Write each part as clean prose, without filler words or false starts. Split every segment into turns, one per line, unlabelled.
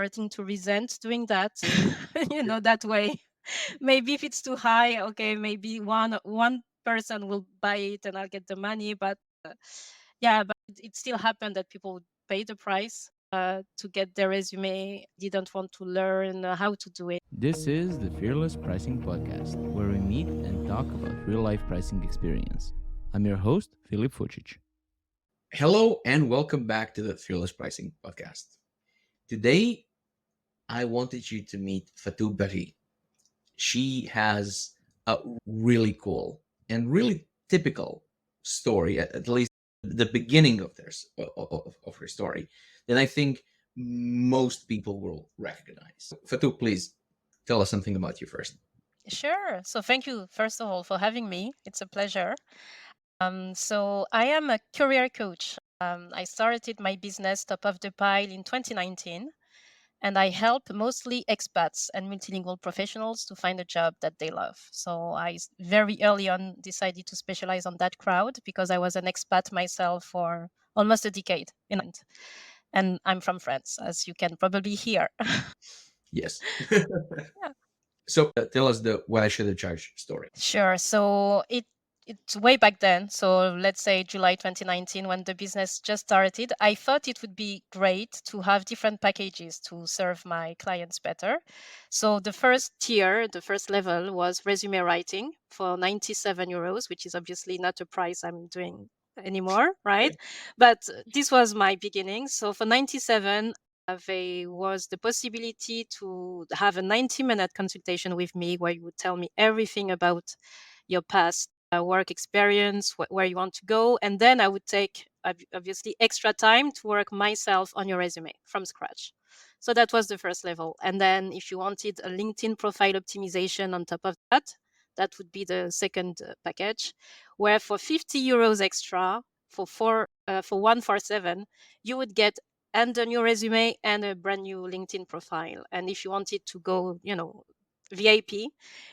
starting to resent doing that. That way. Maybe if it's too high, okay, maybe one person will buy it and I'll get the money. But yeah, but it still happened that people would pay the price to get their resume, didn't want to learn how to do it.
This is the Fearless Pricing Podcast, where we meet and talk about real life pricing experience. I'm your host, Filip Fucic.
Hello and welcome back to the Fearless Pricing Podcast. Today, I wanted you to meet Fatou. She has a really cool and really typical story, at least the beginning of her story, that I think most people will recognize. Fatou, please tell us something about you first.
Sure. So thank you, first of all, for having me. It's a pleasure. So I am a career coach. I started my business Top of the Pile in 2019, and I help mostly expats and multilingual professionals to find a job that they love. So very early on decided to specialize on that crowd because I was an expat myself for almost a decade in Ireland. And I'm from France, as you can probably hear.
Yes.
Yeah.
So tell us the what I should have charged story.
Sure. So it's way back then. So let's say July 2019, when the business just started, I thought it would be great to have different packages to serve my clients better. So the first tier, the first level was resume writing for 97 euros, which is obviously not a price I'm doing anymore, right? But this was my beginning. So for 97, there was the possibility to have a 90-minute consultation with me where you would tell me everything about your past work experience, where you want to go. And then I would take, obviously, extra time to work myself on your resume from scratch. So that was the first level. And then if you wanted a LinkedIn profile optimization on top of that, that would be the second package, where for 50 euros extra, for 147, you would get and a new resume and a brand new LinkedIn profile. And if you wanted to go, VIP,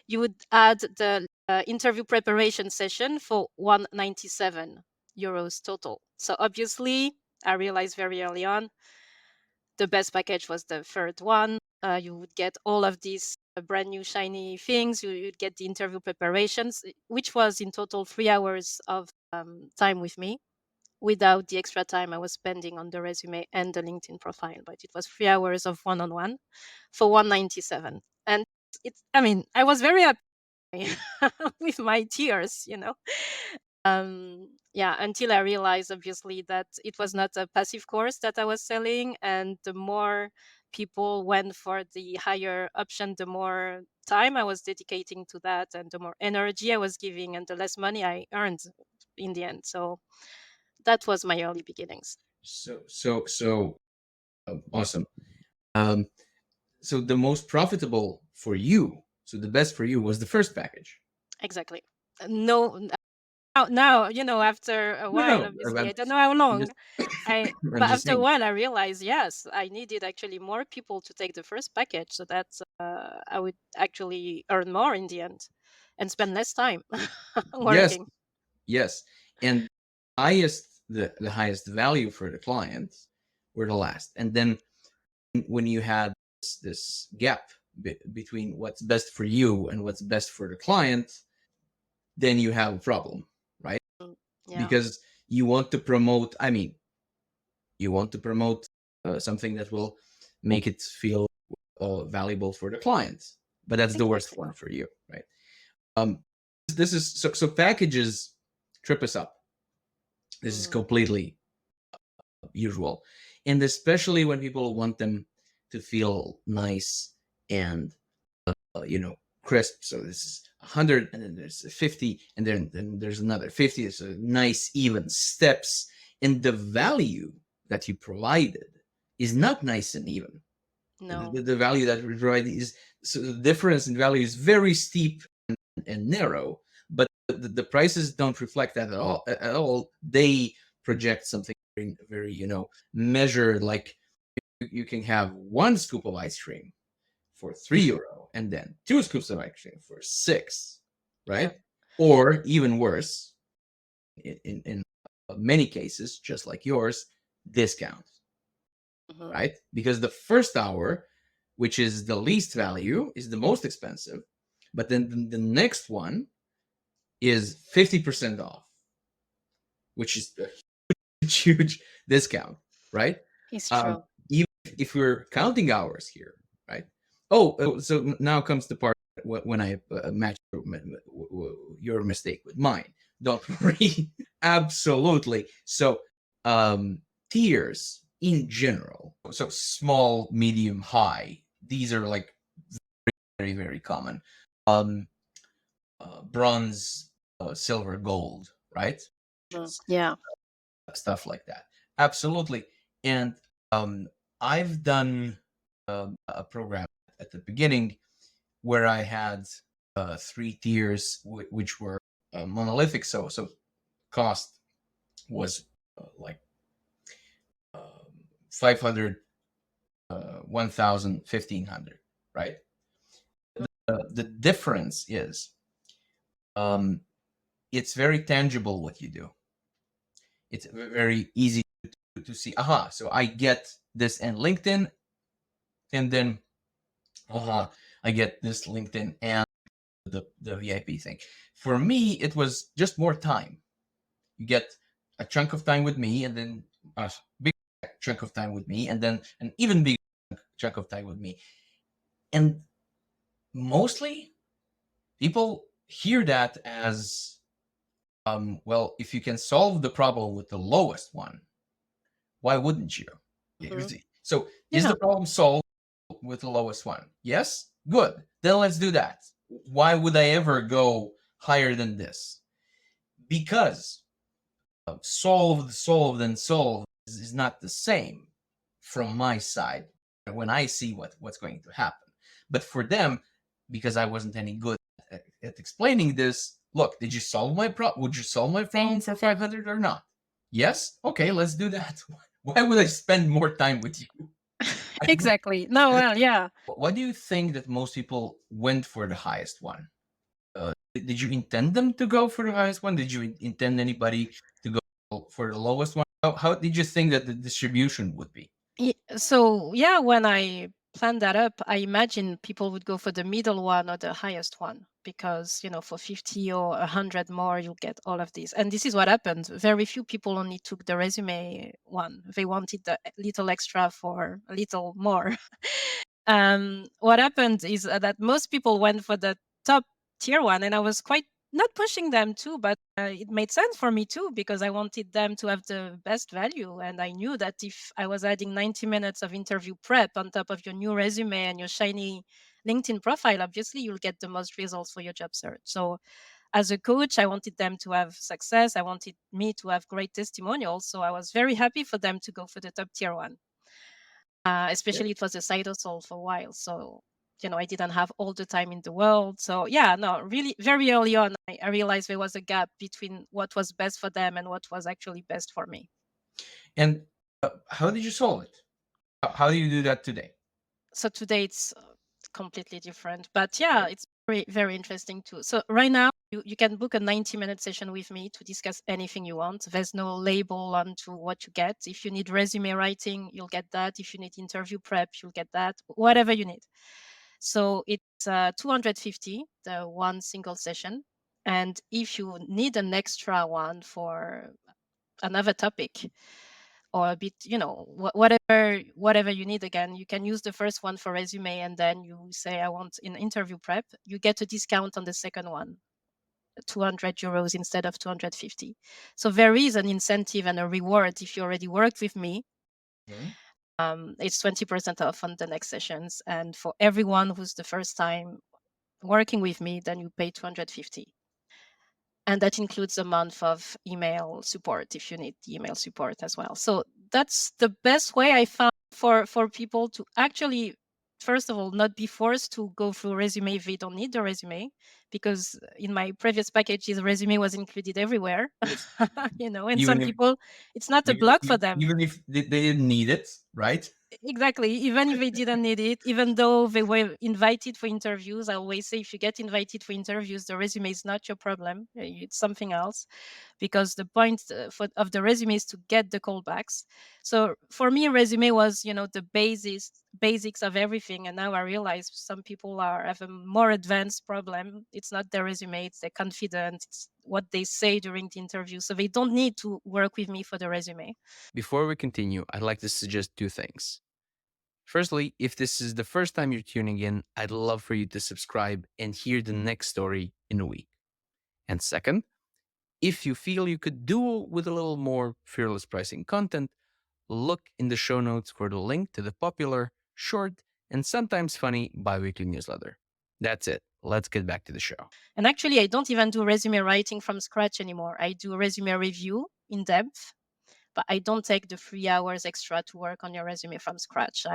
you would add the interview preparation session for 197 euros total. So obviously, I realized very early on, the best package was the third one. You would get all of these brand new shiny things. You'd get the interview preparations, which was in total 3 hours of time with me, without the extra time I was spending on the resume and the LinkedIn profile. But it was 3 hours of one-on-one for 197. And I was very happy with my tears. Until I realized, obviously, that it was not a passive course that I was selling. And the more people went for the higher option, the more time I was dedicating to that and the more energy I was giving and the less money I earned in the end. So that was my early beginnings.
Awesome. Um, so the most profitable for you, so the best for you was the first package.
Exactly. No, now, after a
No,
while,
no,
obviously, I don't know how long.
just, I'm
But
just
after a
saying.
while, I realized, yes, I needed actually more people to take the first package so that I would actually earn more in the end and spend less time
Yes,
working.
yes, and the highest value for the client were the last, and then when you had this gap between what's best for you and what's best for the client, then you have a problem, right?
Yeah,
Because you want to promote. I mean, you want to promote something that will make it feel valuable for the client, but that's the worst
exactly.
one for you, right? Um, this is so packages trip us up. This is
Mm,
completely usual, and especially when people want them to feel nice and crisp. So this is 100, and then there's 50, and then there's another 50. So nice even steps, and the value that you provided is not nice and even.
no,
The value that we provide is, so the difference in value is very steep and narrow, but the prices don't reflect that at all. They project something very, very measured, like you can have one scoop of ice cream for €3 and then two scoops of ice cream for 6,
yeah,
right? Or even worse, in many cases, just like yours, discounts.
Mhm.
right? Because the first hour, which is the least value, is the most expensive, but then the next one is 50% off, which is a huge discount, right?
It's
Um,
true.
even if we're counting hours here, right? Oh, so now comes the part when I match your mistake with mine. Don't worry. Absolutely. So, um, tiers in general. So, small, medium, high. These are like very, very common. Um, Bronze, silver, gold, right?
Yeah.
Stuff like that. Absolutely. And um, I've done a program at the beginning where I had three tiers, which were monolithic. So cost was like 500, 1000, 1500, right? The difference is um, it's very tangible what you do. It's very easy to see. Aha, so I get this in LinkedIn, and then I get this LinkedIn and the VIP thing. For me, it was just more time. You get a chunk of time with me, and then a big chunk of time with me, and then an even bigger chunk of time with me. And mostly people hear that as well, if you can solve the problem with the lowest one, why wouldn't you?
Mhm.
So is
Yeah.
the problem solved with the lowest one? Yes? Good. Then let's do that. Why would I ever go higher than this? Because solved, and solved is not the same from my side when I see what's going to happen. But for them, because I wasn't any good at explaining this, look, did you solve my problem? Would you solve my problem for 500 or not? Yes? Okay, let's do that. Why would I spend more time with you?
Exactly. No, well, yeah.
Why do you think that most people went for the highest one? Did you intend them to go for the highest one? Did you intend anybody to go for the lowest one? How did you think that the distribution would be?
So yeah, when I planned that up, I imagine people would go for the middle one or the highest one because, for 50 or 100 more, you'll get all of these. And this is what happened. Very few people only took the resume one. They wanted the little extra for a little more. What happened is that most people went for the top tier one, and I was quite not pushing them too, but it made sense for me too because I wanted them to have the best value, and I knew that if I was adding 90 minutes of interview prep on top of your new resume and your shiny LinkedIn profile, obviously you'll get the most results for your job search. So as a coach, I wanted them to have success. I wanted me to have great testimonials. So I was very happy for them to go for the top tier one.
Yeah.
Especially it was a side hustle for a while. So, I didn't have all the time in the world. So, yeah, no, really, very early on, I realized there was a gap between what was best for them and what was actually best for me.
And how did you solve it? How do you do that today?
So today it's completely different. But yeah, it's very, very interesting too. So right now, you can book a 90-minute session with me to discuss anything you want. There's no label onto what you get. If you need resume writing, you'll get that. If you need interview prep, you'll get that. Whatever you need. So it's 250, the one single session. And if you need an extra one for another topic or a bit, whatever you need, again, you can use the first one for resume, and then you say, I want an interview prep. You get a discount on the second one, 200 euros instead of 250. So there is an incentive and a reward if you already worked with me.
Mhm.
It's 20% off on the next sessions. And for everyone who's the first time working with me, then you pay 250. And that includes a month of email support if you need email support as well. So that's the best way I found for people to actually, first of all, not be forced to go through resume if they don't need the resume, because in my previous packages, resume was included everywhere. And some
Even if
people, it's not a block for them.
even if they didn't need it, right?
Exactly. Even if they didn't need it, even though they were invited for interviews, I always say if you get invited for interviews, the resume is not your problem. It's something else. because the point of the resume is to get the callbacks. So for me, resume was, the basics of everything. And now I realize some people have a more advanced problem. It's not their resume, it's their confidence, it's what they say during the interview. So they don't need to work with me for the resume.
Before we continue, I'd like to suggest two things. Firstly, if this is the first time you're tuning in, I'd love for you to subscribe and hear the next story in a week. And second, if you feel you could do with a little more fearless pricing content, look in the show notes for the link to the popular, short, and sometimes funny biweekly newsletter. That's it. Let's get back to the show.
And actually, I don't even do resume writing from scratch anymore. I do resume review in depth, but I don't take the 3 hours extra to work on your resume from scratch.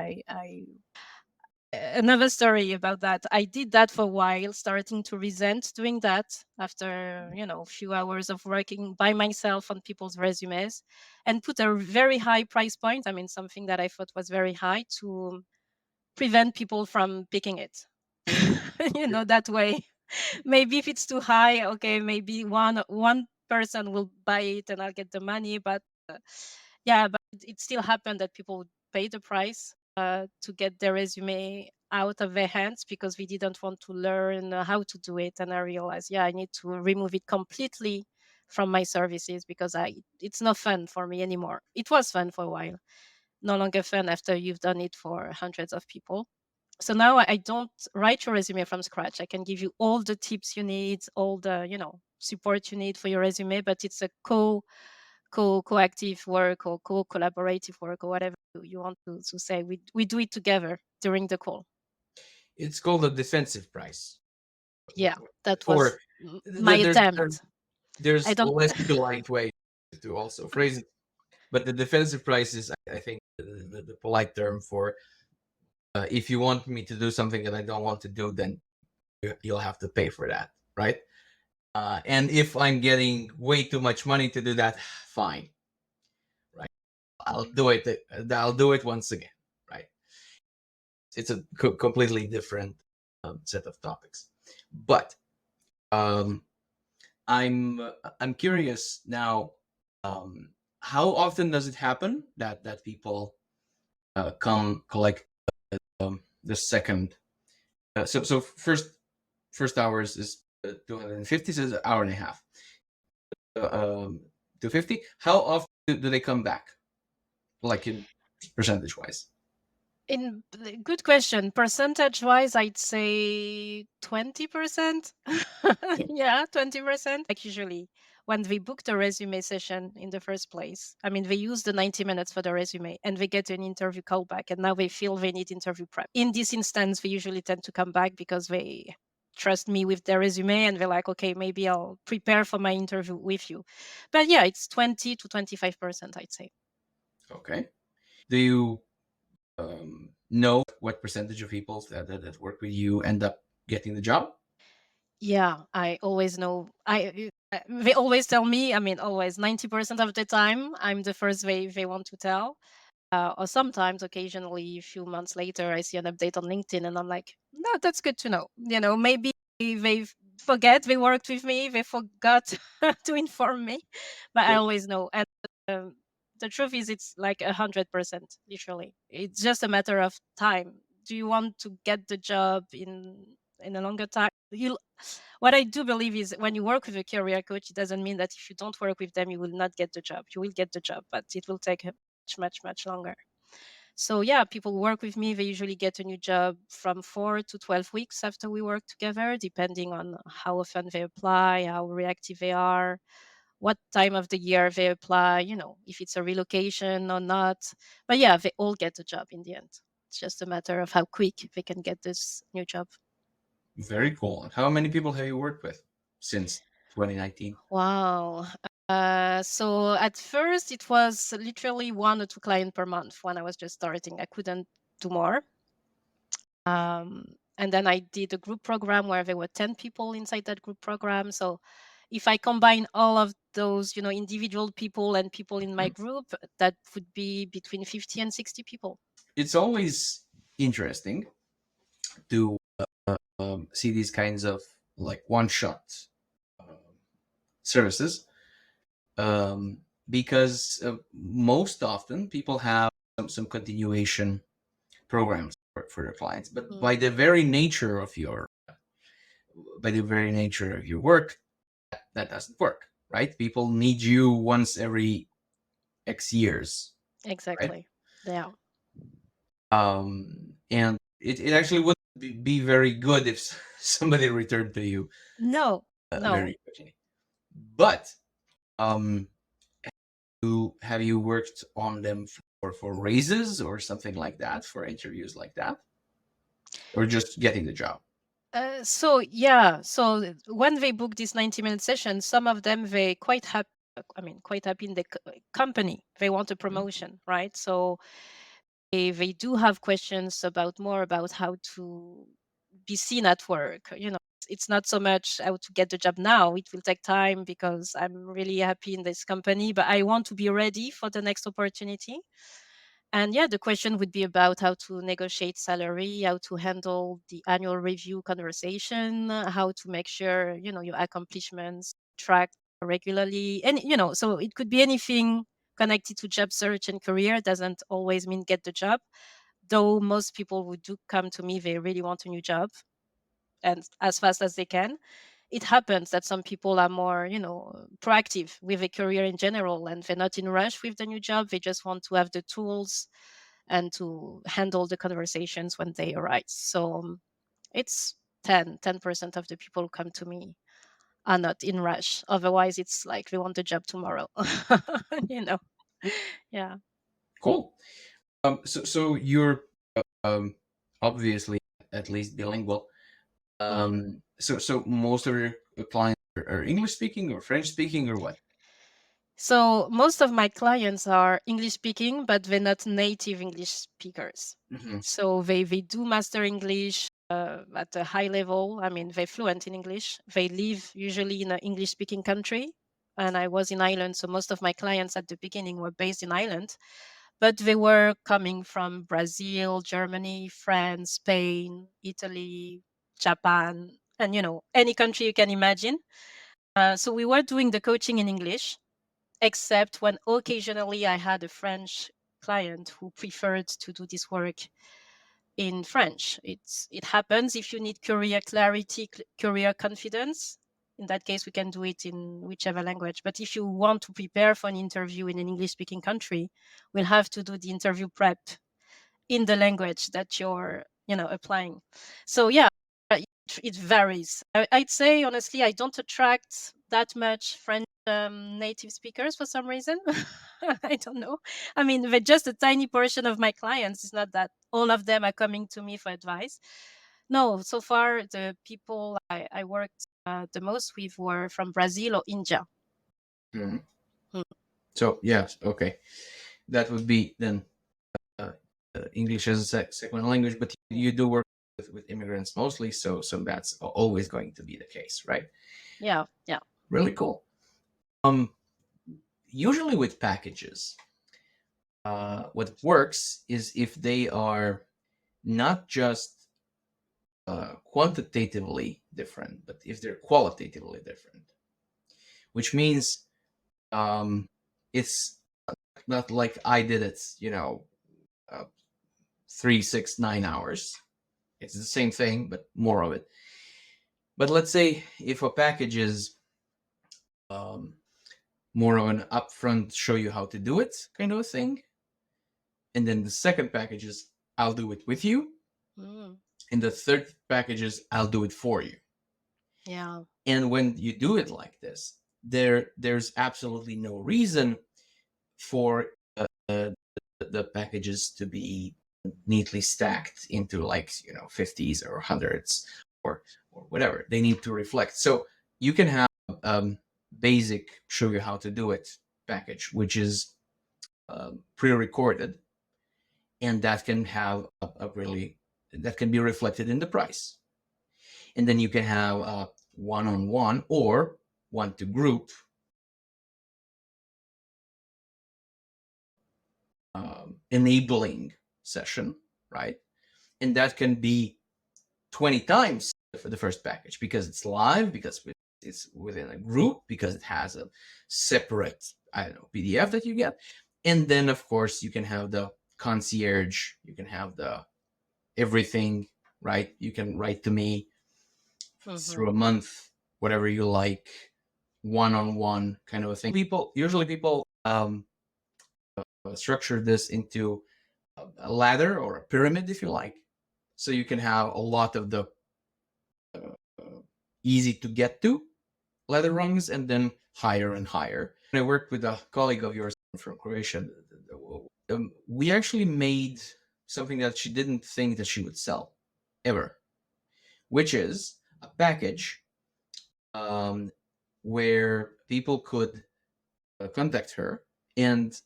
Another story about that. I did that for a while, starting to resent doing that after, a few hours of working by myself on people's resumes, and put a very high price point. I mean, something that I thought was very high, to prevent people from picking it. That way. Maybe if it's too high, okay, maybe one person will buy it and I'll get the money. But yeah, but it still happened that people would pay the price to get their resume out of their hands because we didn't want to learn how to do it. And I realized, yeah, I need to remove it completely from my services because it's not fun for me anymore. It was fun for a while, no longer fun after you've done it for hundreds of people. So now I don't write your resume from scratch. I can give you all the tips you need, all the support you need for your resume, but it's a coactive work or co-collaborative work or whatever you want to say. We do it together during the call.
It's called a defensive price.
Yeah, that was
Or
my
there's
attempt. I
there's a
don't.
less polite way to also phrase it, but the defensive price is, I think, the polite term for if you want me to do something that I don't want to do, then you'll have to pay for that, right? And if I'm getting way too much money to do that, fine, right? I'll do it. I'll do it once again, right? It's a completely different set of topics. But um, I'm curious now. How often does it happen that people come collect the second? So first hours is 250, so it's an hour and a half. 250. How often do they come back? Like in percentage wise?
Good question. Percentage wise, I'd say 20%. Yeah, 20%. Like usually when they book the resume session in the first place, I mean, they use the 90 minutes for the resume and they get an interview callback and now they feel they need interview prep. In this instance, they usually tend to come back because they trust me with their resume and they're like, okay, maybe I'll prepare for my interview with you. But yeah, it's 20 to 25%, I'd say.
Okay. Do you know what percentage of people that work with you end up getting the job?
Yeah, I always know. They always tell me. I mean, always 90% of the time, I'm the first they want to tell. Or sometimes, occasionally, a few months later, I see an update on LinkedIn, and I'm like, no, that's good to know. Maybe they forget they worked with me. They forgot to inform me, but I
Okay.
always know. And um, the truth is, it's like 100%. Literally, it's just a matter of time. Do you want to get the job in a longer time? What I do believe is when you work with a career coach, it doesn't mean that if you don't work with them, you will not get the job. You will get the job, but it will take much longer. So yeah, people work with me. They usually get a new job from 4 to 12 weeks after we work together, depending on how often they apply, how reactive they are, what time of the year they apply, if it's a relocation or not. But yeah, they all get a job in the end. It's just a matter of how quick they can get this new job.
Very cool. How many people have you worked with since 2019?
Wow. So at first it was literally 1 or 2 clients per month when I was just starting. I couldn't do more. And then I did a group program where there were 10 people inside that group program. So if I combine all of those, individual people and people in my group, that would be between 50 and 60 people.
It's always interesting to see these kinds of like one shot services because most often people have some continuation programs for their clients, but by the very nature of your work, that doesn't work, right? People need you once every X years, right?
Exactly. Yeah.
And it actually would be very good if somebody returned to you
No, no.
very quickly. But um, have you worked on them for raises or something like that, for interviews like that, or just getting the job?
So yeah, so when they book this 90-minute session, some of them they quite happy. I mean, quite happy in the company. They want a promotion, right? So they do have questions about more about how to be seen at work. It's not so much how to get the job now. It will take time because I'm really happy in this company, but I want to be ready for the next opportunity. And yeah, the question would be about how to negotiate salary, how to handle the annual review conversation, how to make sure, your accomplishments tracked regularly. And, so it could be anything connected to job search and career. Doesn't always mean get the job, though most people who do come to me, they really want a new job and as fast as they can. It happens that some people are more, proactive with a career in general, and they're not in rush with the new job. They just want to have the tools and to handle the conversations when they arise. So it's 10% of the people who come to me are not in rush. Otherwise, it's like they want the job tomorrow. you know, yeah.
Cool. So you're obviously at least bilingual. So most of your clients are English speaking or French speaking or what?
So most of my clients are English speaking, but they're not native English speakers.
Mm-hmm.
So they do master English at a high level. I mean, they're fluent in English. They live usually in an English speaking country. And I was in Ireland. So most of my clients at the beginning were based in Ireland, but they were coming from Brazil, Germany, France, Spain, Italy, Japan, and, any country you can imagine. So we were doing the coaching in English, except when occasionally I had a French client who preferred to do this work in French. It happens if you need career clarity, career confidence. In that case, we can do it in whichever language. But if you want to prepare for an interview in an English-speaking country, we'll have to do the interview prep in the language that you're, applying. So yeah, it varies. I'd say honestly, I don't attract that much French native speakers for some reason. I don't know. I mean, they're just a tiny portion of my clients. It's not that all of them are coming to me for advice. No, so far the people I worked the most with were from Brazil or India.
Mm-hmm.
Hmm.
So yes, okay, that would be then English as a second language, but you do work with immigrants mostly, so that's always going to be the case, right?
Yeah, yeah.
Really cool. Usually with packages, what works is if they are not just quantitatively different, but if they're qualitatively different, which means it's not like I did it, 3, 6, 9 hours. It's the same thing, but more of it. But let's say if a package is more of an upfront show you how to do it kind of a thing, and then the second package is I'll do it with you,
Mm,
and the third package is I'll do it for you.
yeah.
And when you do it like this, there's absolutely no reason for the packages to be neatly stacked into like 50s or hundreds or whatever. They need to reflect. So you can have basic show you how to do it package, which is pre-recorded, and that can have a really that can be reflected in the price. And then you can have a one-on-one or one to group enabling session, right? And that can be 20 times for the first package because it's live, because it's within a group because it has a separate, I don't know, PDF that you get. And then of course you can have the concierge, you can have the everything, right? You can write to me through a month, whatever you like, one-on-one kind of a thing. Usually people structure this into a ladder or a pyramid, if you like. So you can have a lot of the easy to get to ladder rungs and then higher and higher. I worked with a colleague of yours from Croatia. We actually made something that she didn't think that she would sell ever, which is a package where people could contact her and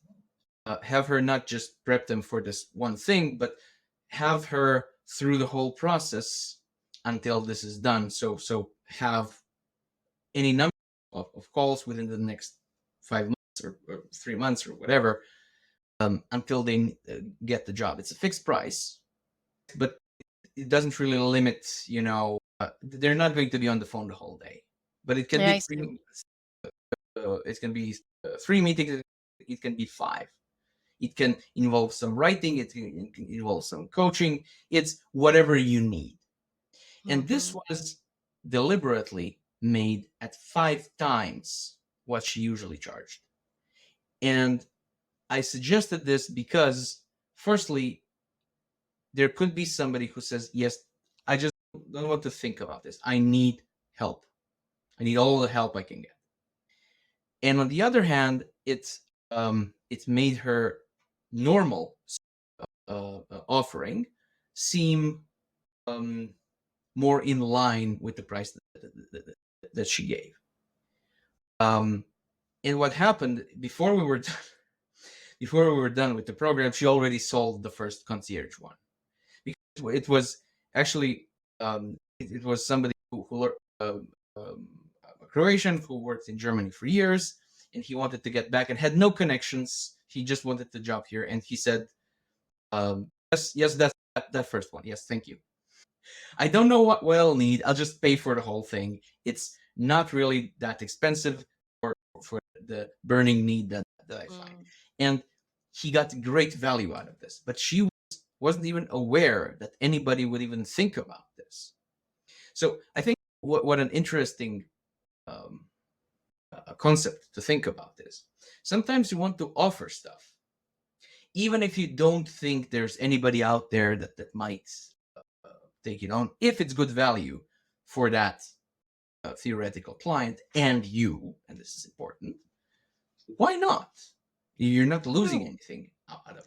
have her not just prep them for this one thing, but have her through the whole process until this is done. So have any number of calls within the next 5 months or 3 months or whatever, until they get the job. It's a fixed price, but it doesn't really limit, they're not going to be on the phone the whole day, but it can
Yeah,
be
I see.
it can be 3 meetings, it can be 5. It can involve some writing, it can involve some coaching, it's whatever you need. And this was deliberately made at 5 times what she usually charged. And I suggested this because, firstly, there could be somebody who says, yes, I just don't want to think about this. I need help. I need all the help I can get. And on the other hand, it's made her normal offering seem more in line with the price that she gave. And what happened before we were done with the program, she already sold the first concierge one, because it was actually it was somebody who a Croatian who worked in Germany for years, and he wanted to get back and had no connections. He just wanted the job here, and he said, yes, that's that first one. Yes, thank you. I don't know what I'll need. I'll just pay for the whole thing. It's not really that expensive for the burning need that I find. And he got great value out of this, but she wasn't even aware that anybody would even think about this. So I think what an interesting concept to think about is, sometimes you want to offer stuff, even if you don't think there's anybody out there that might take it on, if it's good value for that theoretical client and you, and this is important, why not? You're not losing anything out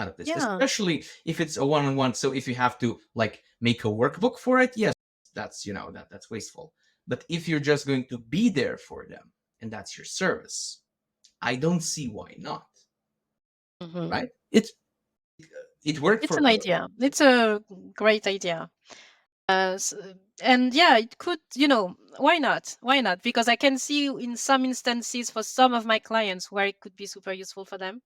of this,
Yeah.
especially if it's a one-on-one. So if you have to like make a workbook for it, yes, that's that's wasteful. But if you're just going to be there for them and that's your service, I don't see why not. Right? It worked
It's
for
an
her.
idea. It's a great idea. And yeah, it could, why not? Why not? Because I can see in some instances for some of my clients where it could be super useful for them,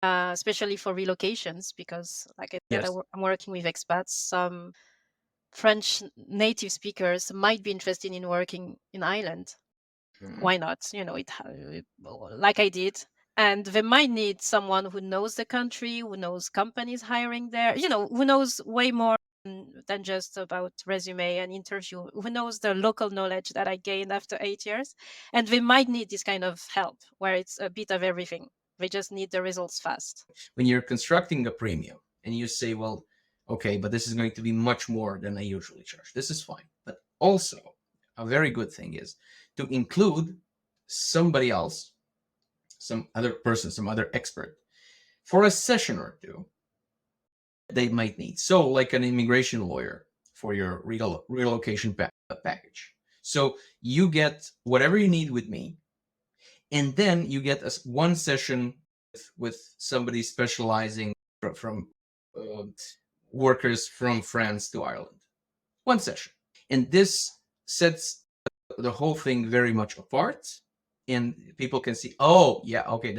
especially for relocations, because like I said,
Yes.
I'm working with expats. Some French native speakers might be interested in working in Ireland. Why not? Like I did. And they might need someone who knows the country, who knows companies hiring there, who knows way more than just about resume and interview, who knows the local knowledge that I gained after 8 years. And they might need this kind of help where it's a bit of everything. They just need the results fast.
When you're constructing a premium and you say, well, okay, but this is going to be much more than I usually charge, this is fine. But also, a very good thing is to include somebody else, some other person, some other expert for a session or two they might need. So, like an immigration lawyer for your relocation package. So, you get whatever you need with me, and then you get one session with somebody specializing from workers from France to Ireland. One session. And this sets the whole thing very much apart. And people can see, oh, yeah, okay,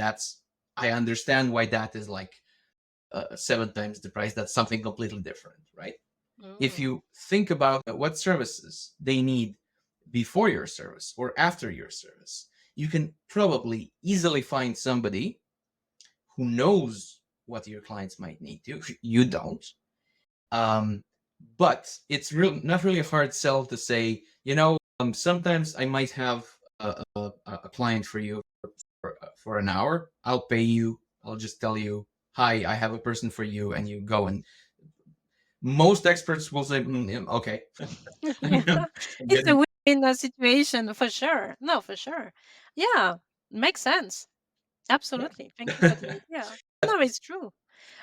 I understand why that is like 7 times the price. That's something completely different, right? If you think about what services they need, before your service or after your service, you can probably easily find somebody who knows what your clients might need to. You don't. But it's not really a hard sell to say, sometimes I might have a client for you for an hour. I'll pay you. I'll just tell you, hi, I have a person for you, and you go. And most experts will say, okay.
Yeah.
I'm
It's
getting
a win-win situation for sure. No, for sure. Yeah, makes sense.
yeah.
Absolutely. Thank you for the idea. No, it's true.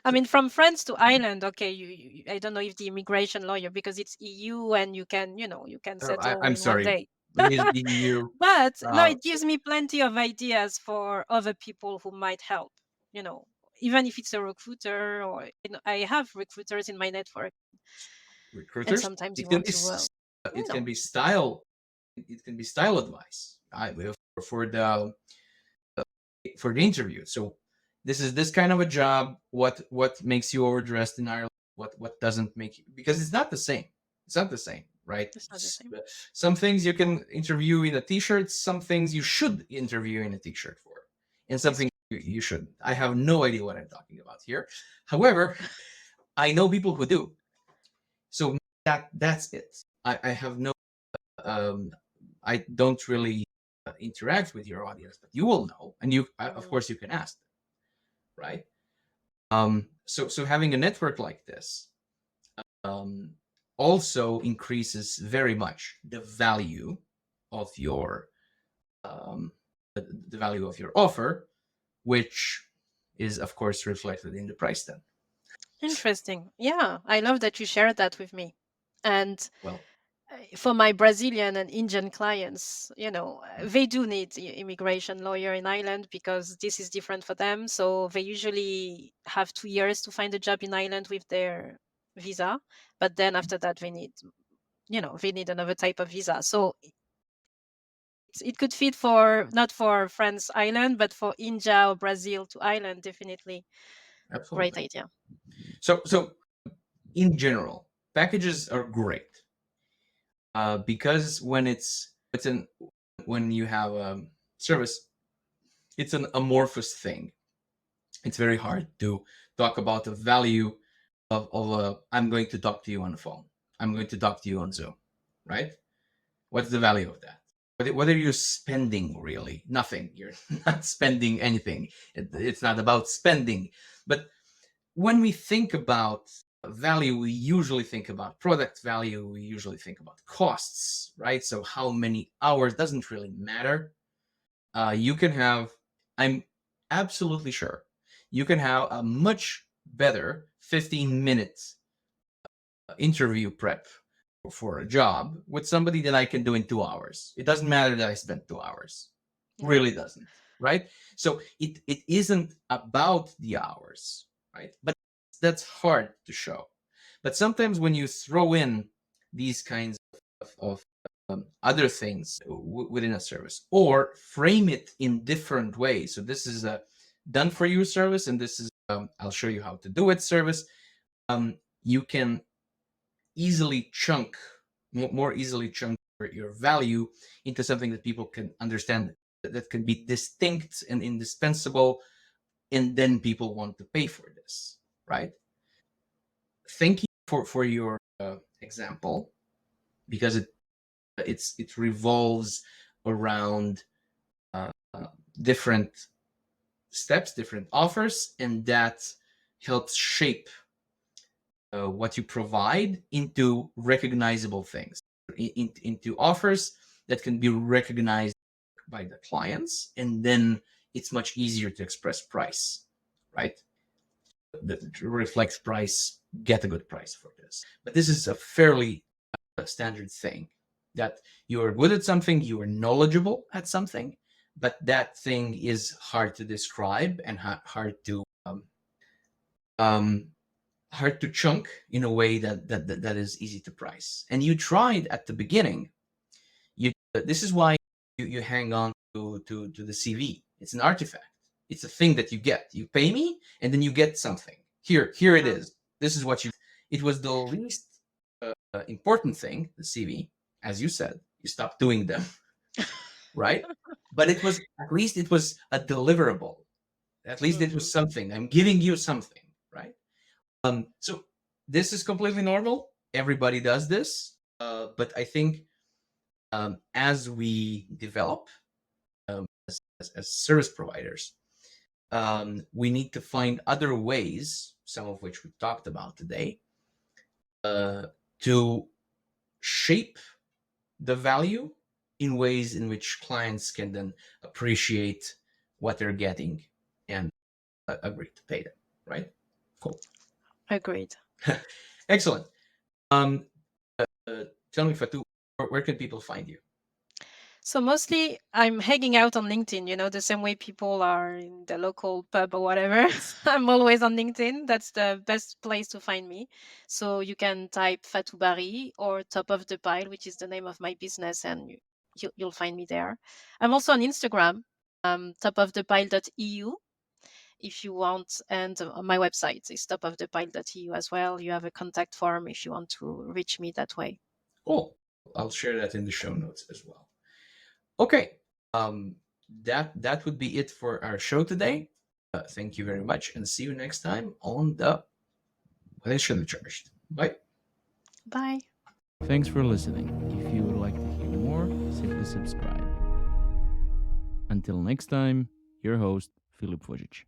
I mean, from France to Ireland, okay, I don't know if the immigration lawyer, because it's EU and you can settle
I'm
in one
sorry.
day.
Please be you.
But no,
Uh,
it gives me plenty of ideas for other people who might help, you know, even if it's a recruiter or I have recruiters in my network and
recruiters.
sometimes
It
you
can
want
be
to,
it
you
can
know,
be style. It can be style advice. For the for the interview. So this is this kind of a job. What makes you overdressed in Ireland? What doesn't make you? Because it's not the same. It's not the same, right?
it's not the same.
Some things you can interview in a t-shirt. Some things you should interview in a t-shirt for, and
It's
something you shouldn't. I have no idea what I'm talking about here. However, I know people who do. So that's it. I have no um, I don't really interact with your audience, but you will know, and you of
true.
course you can ask them, right? So having a network like this um, also increases very much the value of your um, the value of your offer, which is of course reflected in the price then.
Interesting. Yeah, I love that you shared that with me. And
Well,
for my Brazilian and Indian clients,
mm,
they do need immigration lawyer in Ireland because this is different for them. So they usually have 2 years to find a job in Ireland with their visa, but then after that they need another type of visa. So it could fit for not for France Island, but for India or Brazil to Ireland, definitely. Great
absolutely.
idea.
So in general, packages are great because it's an when you have a service, it's an amorphous thing. It's very hard to talk about the value of a I'm going to talk to you on the phone. I'm going to talk to you on Zoom, right? What's the value of that? What are you spending really? Nothing. You're not spending anything. It's not about spending. But when we think about value, we usually think about product value. We usually think about costs, right? So how many hours doesn't really matter. You can have, I'm absolutely sure, you can have a much better 15 minutes interview prep for a job with somebody that I can do in 2 hours. It doesn't matter that I spent 2 hours.
No.
Really doesn't, right? So it isn't about the hours, right? But that's hard to show. But sometimes when you throw in these kinds of other things within a service or frame it in different ways. So this is a done for you service, and this is I'll show you how to do it service. You can easily chunk more easily chunk your value into something that people can understand, that can be distinct and indispensable, and then people want to pay for this, right? Thank you for your example, because it revolves around uh, different steps, different offers, and that helps shape what you provide into recognizable things, into offers that can be recognized by the clients, and then it's much easier to express price, right? That reflects price, get a good price for this. But this is a fairly standard thing, that you are good at something, you are knowledgeable at something, but that thing is hard to describe and um, hard to chunk in a way that is easy to price. And you tried at the beginning. This is why you hang on to the CV. It's an artifact. It's a thing that you get. You pay me, and then you get something. Here it
Yeah.
is. This is what you. It was the least important thing, the CV, as you said. you stop doing them, right? But it was, at least it was a deliverable. At least it was
Mhm.
something. I'm giving you something, right? So this is completely normal. Everybody does this. But I think as we develop as service providers, we need to find other ways, some of which we talked about today, to shape the value in ways in which clients can then appreciate what they're getting and agree to pay them, right? Cool.
Agreed.
Excellent. Um, tell me, Fatou, where can people find you?
So mostly I'm hanging out on LinkedIn, the same way people are in the local pub or whatever. I'm always on LinkedIn. That's the best place to find me. So you can type Fatou Bari or Top of the Pile, which is the name of my business, and you'll find me there. I'm also on Instagram, topofthepile.eu if you want. And my website is topofthepile.eu as well. You have a contact form if you want to reach me that way.
Cool. I'll share that in the show notes as well. Okay. Um, that would be it for our show today. Thank you very much, and see you next time on the What I Should Have Charged. Bye.
Bye.
Thanks for listening. If you would like to hear more, simply subscribe. Until next time, your host, Filip Vojic.